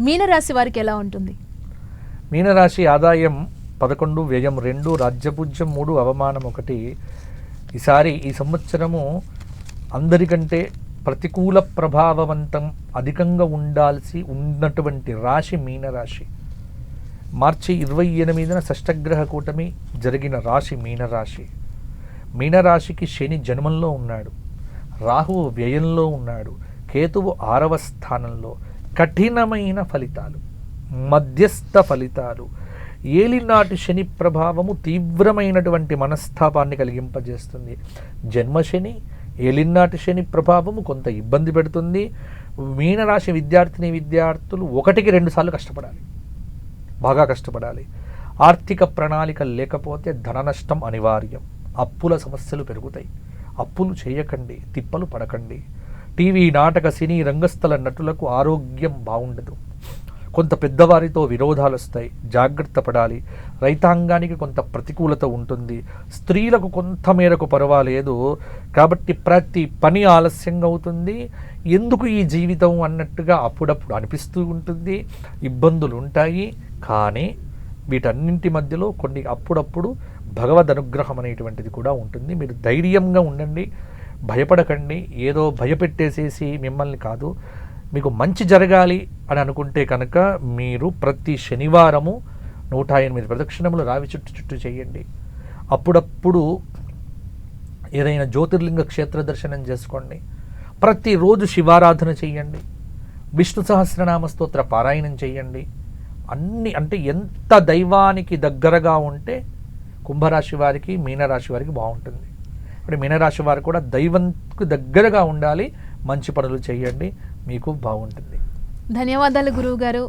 మీనరాశి వారికి ఎలా ఉంటుంది? మీనరాశి ఆదాయం 11, వ్యయం 2, రాజ్యపూజ్యం 3, అవమానం 1. ఈ సంవత్సరము అందరికంటే ప్రతికూల ప్రభావవంతం అధికంగా ఉన్నటువంటి రాశి మీనరాశి. మార్చి 28న షష్టగ్రహ కూటమి జరిగిన రాశి మీనరాశి. మీనరాశికి శని జన్మంలో ఉన్నాడు, రాహువు వ్యయంలో ఉన్నాడు, కేతువు 6వ స్థానంలో. కఠినమైన ఫలితాలు, మధ్యస్థ ఫలితాలు. ఏలినాటి శని ప్రభావము తీవ్రమైనటువంటి మనస్తాపాన్ని కలిగింపజేస్తుంది. జన్మశని, ఏలినాటి శని ప్రభావము కొంత ఇబ్బంది పెడుతుంది. మీనరాశి విద్యార్థులు 1కి 2 సార్లు కష్టపడాలి, బాగా కష్టపడాలి. ఆర్థిక ప్రణాళిక లేకపోతే ధన నష్టం అనివార్యం. అప్పుల సమస్యలు పెరుగుతాయి. అప్పులు చేయకండి, తిప్పలు పడకండి. టీవీ, నాటక, సినీ రంగస్థల నటులకు ఆరోగ్యం బాగుండదు. కొంత పెద్దవారితో విరోధాలు వస్తాయి, జాగ్రత్త పడాలి. రైతాంగానికి కొంత ప్రతికూలత ఉంటుంది. స్త్రీలకు కొంత మేరకు పర్వాలేదు. కాబట్టి ప్రతి పని ఆలస్యంగా అవుతుంది. ఎందుకు ఈ జీవితం అన్నట్టుగా అప్పుడప్పుడు అనిపిస్తూ ఉంటుంది. ఇబ్బందులు ఉంటాయి. కానీ వీటన్నింటి మధ్యలో కొన్ని అప్పుడప్పుడు భగవద్ అనుగ్రహం అనేటువంటిది కూడా ఉంటుంది. మీరు ధైర్యంగా ఉండండి, భయపడకండి. ఏదో భయపెట్టేసేసి మిమ్మల్ని కాదు, మీకు మంచి జరగాలి అని అనుకుంటే కనుక మీరు ప్రతి శనివారము 108 ప్రదక్షిణములు రావి చుట్టూ చేయండి. అప్పుడప్పుడు ఏదైనా జ్యోతిర్లింగ క్షేత్ర దర్శనం చేసుకోండి. ప్రతిరోజు శివారాధన చేయండి. విష్ణు సహస్రనామ స్తోత్ర పారాయణం చేయండి. అన్నీ అంటే ఎంత దైవానికి దగ్గరగా ఉంటే కుంభరాశి వారికి, మీనరాశి వారికి బాగుంటుంది. ఇప్పుడు మీనరాశి వారు కూడా దైవంకు దగ్గరగా ఉండాలి, మంచి పనులు చేయండి, మీకు బాగుంటుంది. ధన్యవాదాలు గురువు గారు.